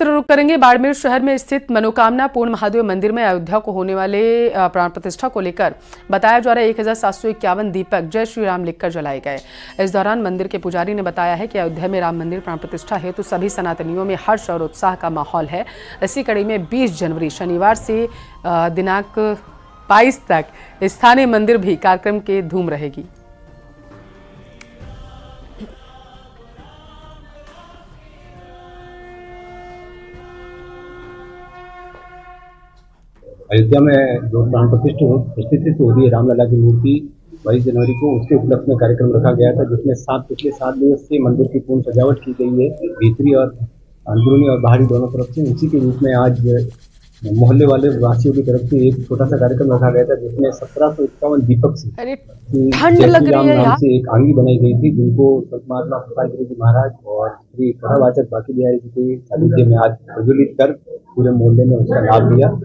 रुक करेंगे। बाड़मेर शहर में स्थित मनोकामना पूर्ण महादेव मंदिर में अयोध्या को होने वाले प्राण प्रतिष्ठा को लेकर बताया जा रहा है 1751 दीपक जय श्री राम लिखकर जलाए गए। इस दौरान मंदिर के पुजारी ने बताया है कि अयोध्या में राम मंदिर प्राण प्रतिष्ठा है तो सभी सनातनियों में हर्ष और उत्साह का माहौल है। इसी कड़ी में 20 जनवरी शनिवार से दिनांक 22 तक स्थानीय मंदिर भी कार्यक्रम के धूम रहेगी। अयोध्या में जो प्राण प्रतिष्ठित हो रही है रामलला की मूर्ति 22 जनवरी को, उसके उपलक्ष्य में कार्यक्रम रखा गया था, जिसमें पिछले 7 दिवस से मंदिर की पूर्ण सजावट की गई है, भीतरी और अंदरूनी और बाहरी दोनों तरफ से। उसी के रूप में आज मोहल्ले वाले वासियों की तरफ से एक छोटा सा कार्यक्रम रखा गया था, जिसमें 1751 दीपक से नाम से एक आंगी बनाई गई थी, जिनको संत महात्मा गोपाल गिरी जी महाराज और श्री कथावाचक बाकी बिहारी जी के सानिध्य में आज प्रज्वलित कर पूरे मोहल्ले में उसका लाभ लिया।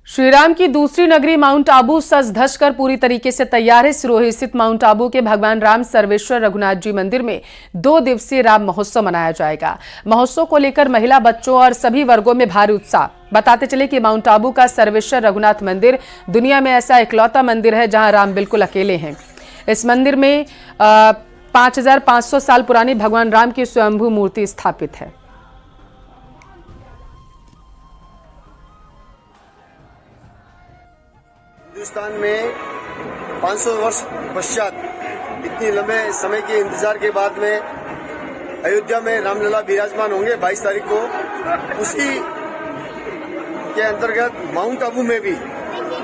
श्रीराम की दूसरी नगरी माउंट आबू सज धज कर पूरी तरीके से तैयार है। सिरोही स्थित माउंट आबू के भगवान राम सर्वेश्वर रघुनाथ जी मंदिर में 2 दिवसीय राम महोत्सव मनाया जाएगा। महोत्सव को लेकर महिला, बच्चों और सभी वर्गों में भारी उत्साह। बताते चले कि माउंट आबू का सर्वेश्वर रघुनाथ मंदिर दुनिया में ऐसा इकलौता मंदिर है जहां राम बिल्कुल अकेले हैं। इस मंदिर में 5500 साल पुरानी भगवान राम की स्वयंभू मूर्ति स्थापित है। हिंदुस्तान में 500 वर्ष पश्चात इतनी लंबे समय के इंतजार के बाद में अयोध्या में रामलला विराजमान होंगे 22 तारीख को। उसी के अंतर्गत माउंट आबू में भी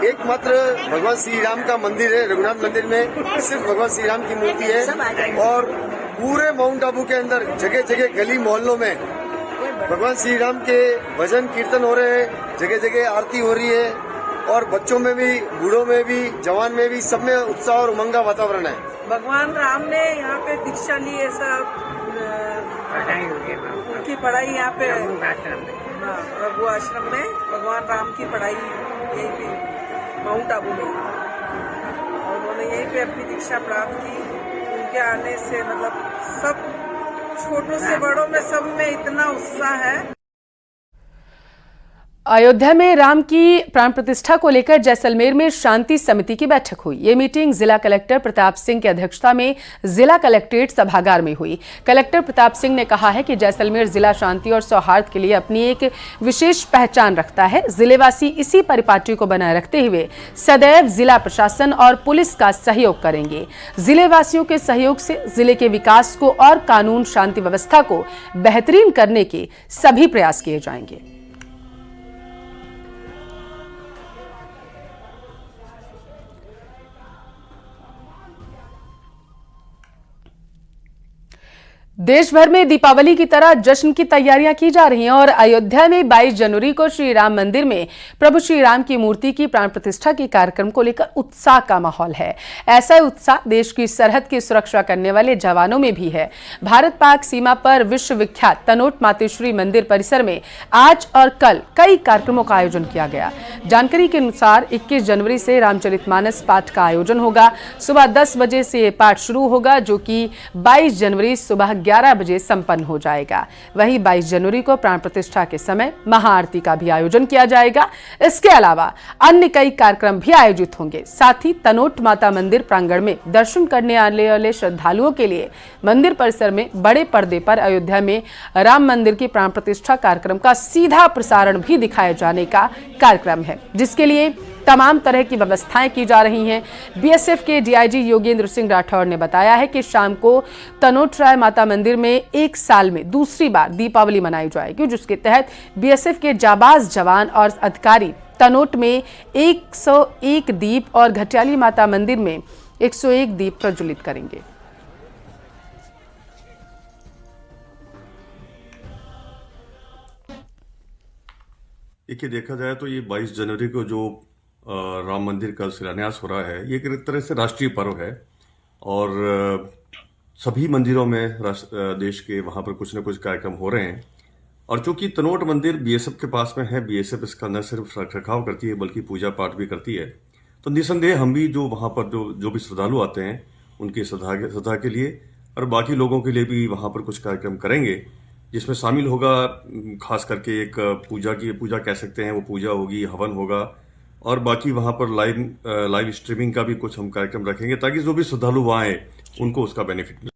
एकमात्र भगवान श्री राम का मंदिर है। रघुनाथ मंदिर में सिर्फ भगवान श्री राम की मूर्ति है और पूरे माउंट आबू के अंदर जगह जगह गली मोहल्लों में भगवान श्री राम के भजन कीर्तन हो रहे हैं, जगह जगह आरती हो रही है और बच्चों में भी, बूढ़ों में भी, जवान में भी, सब में उत्साह और उमंग का वातावरण है। भगवान राम ने यहाँ पे दीक्षा ली है, सब उनकी पढ़ाई यहाँ पे रघु आश्रम में भगवान राम की पढ़ाई यहीं पे माउंट आबू में, और उन्होंने यहीं पे अपनी दीक्षा प्राप्त की। उनके आने से मतलब सब छोटों से बड़ों में सब में इतना उत्साह है। अयोध्या में राम की प्राण प्रतिष्ठा को लेकर जैसलमेर में शांति समिति की बैठक हुई। ये मीटिंग जिला कलेक्टर प्रताप सिंह की अध्यक्षता में जिला कलेक्ट्रेट सभागार में हुई। कलेक्टर प्रताप सिंह ने कहा है कि जैसलमेर जिला शांति और सौहार्द के लिए अपनी एक विशेष पहचान रखता है। जिलेवासी इसी परिपाटी को बनाए रखते हुए सदैव जिला प्रशासन और पुलिस का सहयोग करेंगे। जिलेवासियों के सहयोग से जिले के विकास को और कानून शांति व्यवस्था को बेहतरीन करने के सभी प्रयास किए जाएंगे। देश भर में दीपावली की तरह जश्न की तैयारियां की जा रही हैं और अयोध्या में 22 जनवरी को श्री राम मंदिर में प्रभु श्री राम की मूर्ति की प्राण प्रतिष्ठा के कार्यक्रम को लेकर उत्साह का माहौल है। ऐसा उत्साह देश की सरहद की सुरक्षा करने वाले जवानों में भी है। भारत पाक सीमा पर विश्व विख्यात तनोट मातेश्वरी मंदिर परिसर में आज और कल कई कार्यक्रमों का आयोजन किया गया। जानकारी के अनुसार 21 जनवरी से रामचरितमानस पाठ का आयोजन होगा। सुबह 10 बजे से पाठ शुरू होगा, जो कि 22 जनवरी सुबह 11 बजे संपन्न हो जाएगा। वहीं 22 जनवरी को प्राण प्रतिष्ठा के समय महाआरती का भी आयोजन किया जाएगा। इसके अलावा अन्य कई कार्यक्रम भी आयोजित होंगे। साथ ही तनोट माता मंदिर प्रांगण में दर्शन करने आने वाले श्रद्धालुओं के लिए मंदिर परिसर में बड़े पर्दे पर अयोध्या में राम मंदिर की प्राण प्रतिष्ठा कार्यक्रम का सीधा प्रसारण भी दिखाए जाने का कार्यक्रम है, जिसके लिए तमाम तरह की व्यवस्थाएं की जा रही हैं। बीएसएफ के डीआईजी योगेंद्र सिंह राठौर ने बताया है कि शाम को तनोटराय माता मंदिर में 1 साल में दूसरी बार दीपावली मनाई जाएगी, जिसके तहत बीएसएफ के जाबाज जवान और अधिकारी तनोट में 101 दीप और घटियाली माता मंदिर में 101 दीप प्रज्वलित करेंगे। देखिए, देखा जाए तो ये 22 जनवरी को जो राम मंदिर का शिलान्यास हो रहा है, ये एक तरह से राष्ट्रीय पर्व है और सभी मंदिरों में देश के वहाँ पर कुछ न कुछ कार्यक्रम हो रहे हैं। और चूंकि तनोट मंदिर बीएसएफ के पास में है, बीएसएफ इसका न सिर्फ रखरखाव करती है बल्कि पूजा पाठ भी करती है, तो निसंदेह हम भी जो वहाँ पर जो भी श्रद्धालु आते हैं उनकी श्रद्धा के लिए और बाकी लोगों के लिए भी वहाँ पर कुछ कार्यक्रम करेंगे। जिसमें शामिल होगा खास करके एक पूजा कह सकते हैं, वो पूजा होगी, हवन होगा, और बाकी वहां पर लाइव स्ट्रीमिंग का भी कुछ हम कार्यक्रम रखेंगे ताकि जो भी श्रद्धालु वहां आए उनको उसका बेनिफिट मिले।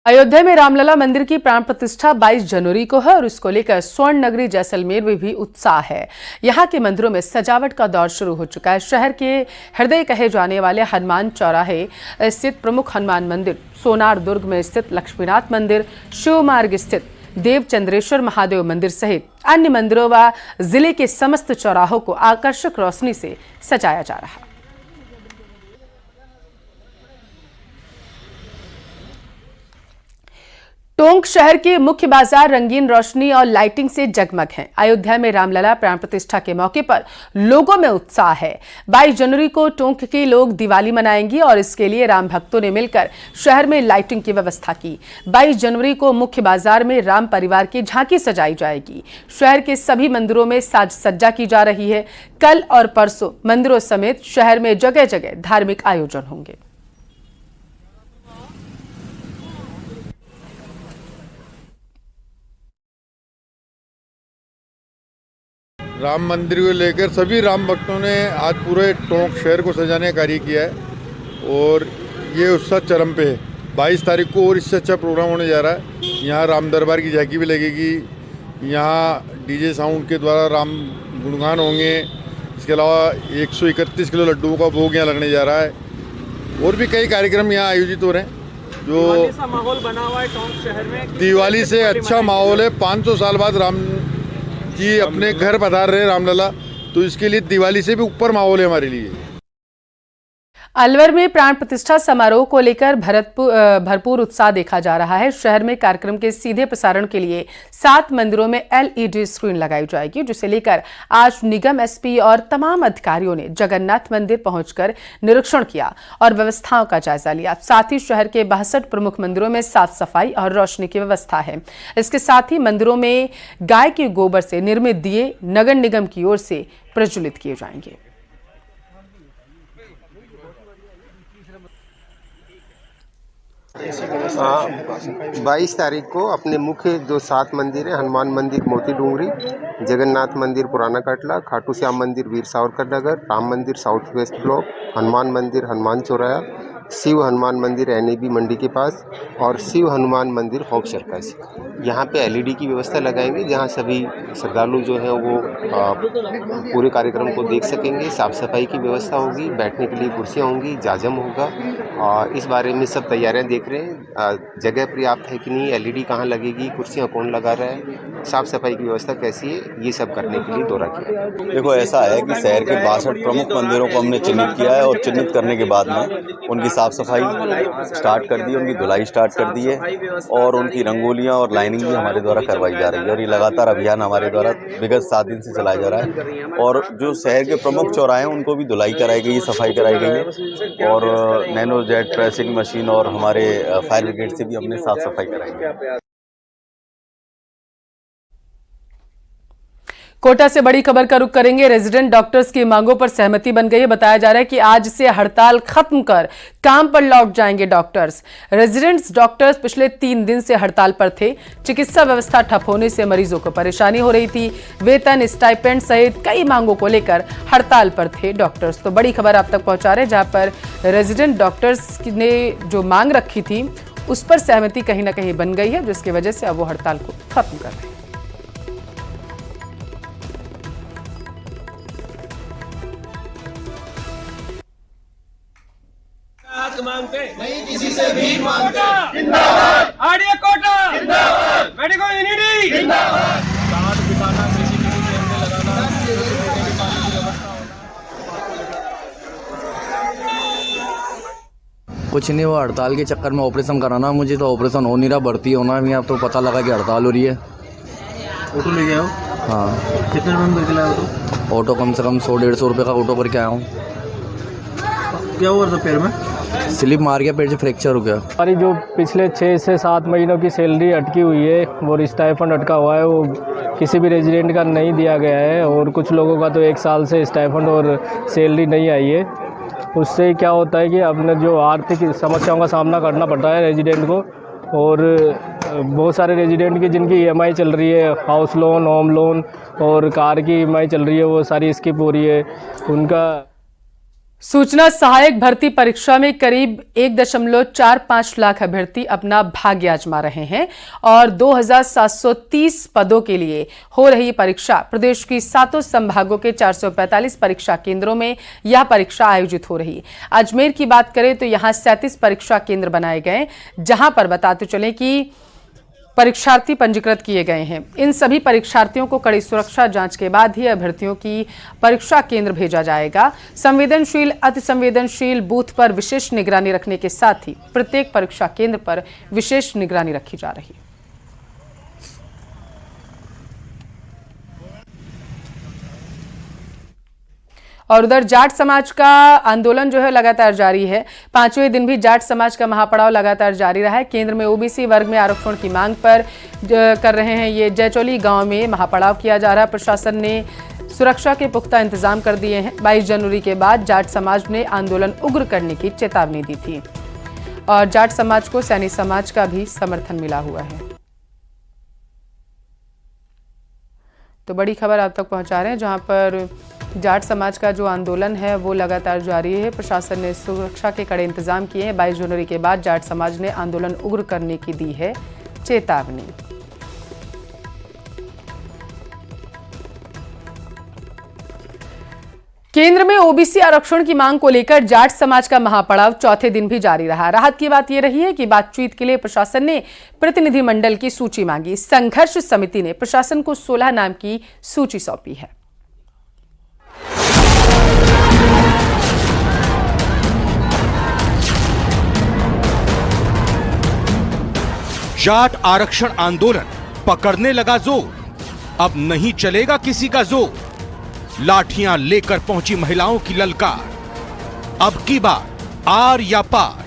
अयोध्या में रामलला मंदिर की प्राण प्रतिष्ठा 22 जनवरी को है और इसको लेकर स्वर्ण नगरी जैसलमेर में भी उत्साह है। यहाँ के मंदिरों में सजावट का दौर शुरू हो चुका है। शहर के हृदय कहे जाने वाले हनुमान चौराहे स्थित प्रमुख हनुमान मंदिर, सोनार दुर्ग में स्थित लक्ष्मीनाथ मंदिर, शिव मार्ग स्थित देवचंद्रेश्वर महादेव मंदिर सहित अन्य मंदिरों व जिले के समस्त चौराहों को आकर्षक रोशनी से सजाया जा रहा है। टोंक शहर के मुख्य बाजार रंगीन रोशनी और लाइटिंग से जगमग हैं। अयोध्या में रामलला प्राण प्रतिष्ठा के मौके पर लोगों में उत्साह है। 22 जनवरी को टोंक के लोग दिवाली मनाएंगे और इसके लिए राम भक्तों ने मिलकर शहर में लाइटिंग की व्यवस्था की। 22 जनवरी को मुख्य बाजार में राम परिवार की झांकी सजाई जाएगी। शहर के सभी मंदिरों में साज सज्जा की जा रही है। कल और परसों मंदिरों समेत शहर में जगह जगह धार्मिक आयोजन होंगे। राम मंदिर को लेकर सभी राम भक्तों ने आज पूरे टोंक शहर को सजाने का कार्य किया है और ये उत्साह चरम पे है। 22 तारीख को और इससे अच्छा प्रोग्राम होने जा रहा है। यहाँ राम दरबार की झांकी भी लगेगी, यहाँ डीजे साउंड के द्वारा राम गुणगान होंगे। इसके अलावा 131 किलो लड्डुओं का भोग यहाँ लगने जा रहा है और भी कई कार्यक्रम यहाँ आयोजित हो रहे हैं। जो माहौल बना हुआ है टोंक शहर में, दिवाली से अच्छा माहौल है। 500 साल बाद राम जी अपने घर पधार रहे रामलला, तो इसके लिए दिवाली से भी ऊपर माहौल है हमारे लिए। अलवर में प्राण प्रतिष्ठा समारोह को लेकर भरपूर उत्साह देखा जा रहा है। शहर में कार्यक्रम के सीधे प्रसारण के लिए 7 मंदिरों में LED स्क्रीन लगाई जाएगी, जिसे लेकर आज निगम एसपी और तमाम अधिकारियों ने जगन्नाथ मंदिर पहुंचकर निरीक्षण किया और व्यवस्थाओं का जायजा लिया। साथ ही शहर के 62 प्रमुख मंदिरों में साफ सफाई और रोशनी की व्यवस्था है। इसके साथ ही मंदिरों में गाय के गोबर से निर्मित दिए नगर निगम की ओर से प्रज्वलित किए जाएंगे। 22 तारीख को अपने मुख्य जो 7 मंदिर है, हनुमान मंदिर मोती डूंगरी, जगन्नाथ मंदिर पुराना कटला, खाटू श्याम मंदिर वीर सावरकर नगर, राम मंदिर साउथ वेस्ट ब्लॉक, हनुमान मंदिर हनुमान चौराया, शिव हनुमान मंदिर NAB मंडी के पास और शिव हनुमान मंदिर होप सर्कस। यहाँ पे LED की व्यवस्था लगाएंगे, जहाँ सभी श्रद्धालु जो है वो पूरे कार्यक्रम को देख सकेंगे। साफ सफाई की व्यवस्था होगी, बैठने के लिए कुर्सियाँ होंगी, जाजम होगा और इस बारे में सब तैयारियां देख रहे हैं। जगह पर्याप्त है कि नहीं, LED कहाँ लगेगी, कुर्सियाँ कौन लगा रहा है, साफ सफाई की व्यवस्था कैसी है, ये सब करने के लिए दौरा किया। देखो ऐसा है कि शहर के 62 प्रमुख मंदिरों को हमने चिन्हित किया है और चिन्हित करने के बाद में उनकी साफ सफाई स्टार्ट कर दी, उनकी धुलाई स्टार्ट कर दी है और उनकी रंगोलियां और लाइनिंग भी हमारे द्वारा करवाई जा रही है और ये लगातार अभियान हमारे द्वारा विगत 7 दिन से चलाया जा रहा है। और जो शहर के प्रमुख चौराहे हैं उनको भी धुलाई कराई गई है, सफाई कराई गई है और नैनो जेट प्रेसिंग मशीन और हमारे फायर ब्रिगेड से भी हमने साफ सफाई कराई है। कोटा से बड़ी खबर का रुख करेंगे। रेजिडेंट डॉक्टर्स की मांगों पर सहमति बन गई है। बताया जा रहा है कि आज से हड़ताल खत्म कर काम पर लौट जाएंगे डॉक्टर्स। रेजिडेंट्स डॉक्टर्स पिछले 3 दिन से हड़ताल पर थे। चिकित्सा व्यवस्था ठप होने से मरीजों को परेशानी हो रही थी। वेतन, स्टाइपेंड सहित कई मांगों को लेकर हड़ताल पर थे डॉक्टर्स। तो बड़ी खबर आप तक पहुंचा रहे, जहां पर रेजिडेंट डॉक्टर्स ने जो मांग रखी थी उस पर सहमति कहीं ना कहीं बन गई है, जिसकी वजह से अब वो हड़ताल को खत्म कर रहे हैं। मांगते नहीं, किसी से भीख मांगते। जिंदाबाद आरडीए कोटा, जिंदाबाद मेडिको यूनिटी, जिंदाबाद। कार्ड बिठाना, CCTV कैमरे लगाना, कुछ नहीं, वो हड़ताल के चक्कर में ऑपरेशन कराना मुझे, तो ऑपरेशन हो नहीं रहा, भर्ती होना है। अब तो पता लगा कि हड़ताल हो रही है। ऑटो ले गए हो? हाँ। कितने रुपये में लाया ऑटो? ऑटो कम से कम 100-150 रुपये का ऑटो करके आया हूँ। क्या हुआ था पैर में? स्लिप मार गया, पेट से फ्रैक्चर हो गया। हमारी जो पिछले 6 से 7 महीनों की सैलरी अटकी हुई है, वो स्टाइफंड अटका हुआ है, वो किसी भी रेजिडेंट का नहीं दिया गया है और कुछ लोगों का तो 1 साल से स्टाइफंड और सैलरी नहीं आई है। उससे क्या होता है कि अपने जो आर्थिक समस्याओं का सामना करना पड़ता है रेजिडेंट को, और बहुत सारे रेजिडेंट की जिनकी ईएमआई चल रही है, हाउस लोन, होम लोन और कार की ईएमआई चल रही है, वो सारी स्किप हो रही है उनका। सूचना सहायक भर्ती परीक्षा में करीब 1.45 लाख अभ्यर्थी अपना भाग्य आजमा रहे हैं और 2730 पदों के लिए हो रही परीक्षा प्रदेश की 7 संभागों के 445 परीक्षा केंद्रों में यह परीक्षा आयोजित हो रही। अजमेर की बात करें तो यहां 37 परीक्षा केंद्र बनाए गए, जहां पर बताते चले कि परीक्षार्थी पंजीकृत किए गए हैं। इन सभी परीक्षार्थियों को कड़ी सुरक्षा जांच के बाद ही अभ्यर्थियों की परीक्षा केंद्र भेजा जाएगा। संवेदनशील, अति संवेदनशील बूथ पर विशेष निगरानी रखने के साथ ही प्रत्येक परीक्षा केंद्र पर विशेष निगरानी रखी जा रही है। और उधर जाट समाज का आंदोलन जो है लगातार जारी है। 5वें दिन भी जाट समाज का महापड़ाव लगातार जारी रहा है। केंद्र में ओबीसी वर्ग में आरक्षण की मांग पर कर रहे हैं। ये जयचौली गांव में महापड़ाव किया जा रहा है। प्रशासन ने सुरक्षा के पुख्ता इंतजाम कर दिए हैं। 22 जनवरी के बाद जाट समाज ने आंदोलन उग्र करने की चेतावनी दी थी और जाट समाज को सैनी समाज का भी समर्थन मिला हुआ है। तो बड़ी खबर आप तक पहुंचा रहे हैं, जहां पर जाट समाज का जो आंदोलन है वो लगातार जारी है। प्रशासन ने सुरक्षा के कड़े इंतजाम किए हैं। 22 जनवरी के बाद जाट समाज ने आंदोलन उग्र करने की दी है चेतावनी। केंद्र में ओबीसी आरक्षण की मांग को लेकर जाट समाज का महापड़ाव चौथे दिन भी जारी रहा। राहत की बात यह रही है कि बातचीत के लिए प्रशासन ने प्रतिनिधिमंडल की सूची मांगी। संघर्ष समिति ने प्रशासन को 16 नाम की सूची सौंपी है। जाट आरक्षण आंदोलन पकड़ने लगा जोर, अब नहीं चलेगा किसी का जोर। लाठियां लेकर पहुंची महिलाओं की ललकार, अब की बार आर या पार।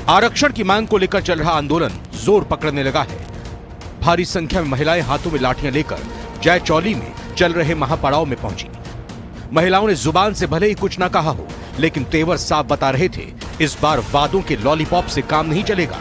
आरक्षण की मांग को लेकर चल रहा आंदोलन जोर पकड़ने लगा है। भारी संख्या में महिलाएं हाथों में लाठियां लेकर जयचौली में चल रहे महापड़ाव में पहुंची। महिलाओं ने जुबान से भले ही कुछ ना कहा हो, लेकिन तेवर साफ बता रहे थे, इस बार वादों के लॉलीपॉप से काम नहीं चलेगा।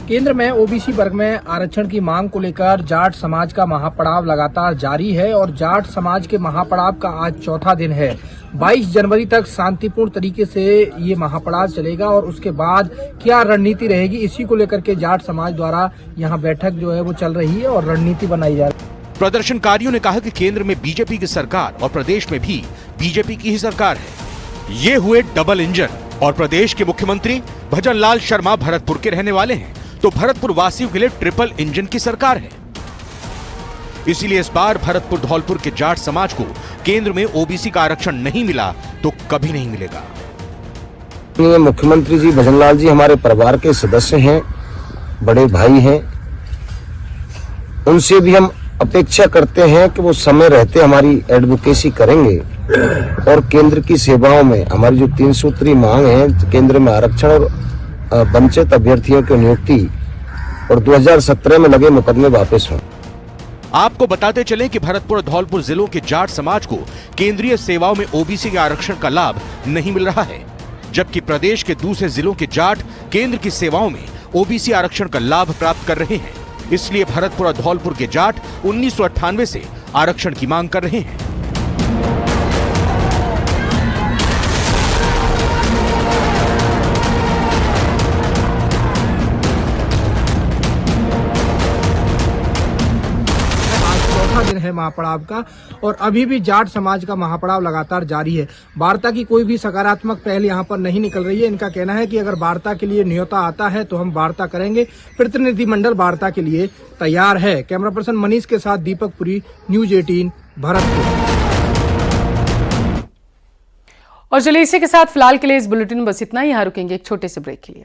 केंद्र में ओबीसी वर्ग में आरक्षण की मांग को लेकर जाट समाज का महापड़ाव लगातार जारी है और जाट समाज के महापड़ाव का आज चौथा दिन है। 22 जनवरी तक शांतिपूर्ण तरीके से ये महापड़ाव चलेगा और उसके बाद क्या रणनीति रहेगी, इसी को लेकर के जाट समाज द्वारा यहाँ बैठक जो है वो चल रही है और रणनीति बनाई जा रही है। प्रदर्शनकारियों ने कहा कि केंद्र में बीजेपी की सरकार और प्रदेश में भी बीजेपी की ही सरकार है। ये हुए डबल इंजन और प्रदेश के मुख्यमंत्री भजनलाल शर्मा भरतपुर के रहने वाले हैं, तो भरतपुर वासियों के लिए ट्रिपल इंजन की सरकार है। इसीलिए इस बार भरतपुर धौलपुर के जाट समाज को केंद्र में ओबीसी का आरक्षण नहीं मिला तो कभी नहीं मिलेगा। ये मुख्यमंत्री जी भजनलाल जी हमारे परिवार के सदस्य हैं, बड़े भाई हैं। उनसे भी हम अपेक्षा करते हैं कि वो समय रहते हमारी एडवोकेसी करेंगे और केंद्र की सेवाओं में हमारी जो 3 सूत्री मांग है, केंद्र में आरक्षण और वंचित अभ्यर्थियों की नियुक्ति और 2017 में लगे मुकदमे वापस हों। आपको बताते चलें कि भरतपुर और धौलपुर जिलों के जाट समाज को केंद्रीय सेवाओं में ओबीसी के आरक्षण का लाभ नहीं मिल रहा है, जबकि प्रदेश के दूसरे जिलों के जाट केंद्र की सेवाओं में ओबीसी आरक्षण का लाभ प्राप्त कर रहे हैं। इसलिए भरतपुर और धौलपुर के जाट 1998 से आरक्षण की मांग कर रहे हैं। दिन है महापड़ाव का और अभी भी जाट समाज का महापड़ाव लगातार जारी है। वार्ता की कोई भी सकारात्मक पहल यहाँ पर नहीं निकल रही है। इनका कहना है कि अगर वार्ता के लिए न्योता आता है तो हम वार्ता करेंगे। प्रतिनिधिमंडल वार्ता के लिए तैयार है। कैमरा पर्सन मनीष के साथ दीपक पुरी, न्यूज 18 भरतपुर। और चलिए इसी के साथ फिलहाल के लिए इस बुलेटिन में बस इतना ही। यहाँ रुकेंगे एक छोटे से ब्रेक के लिए।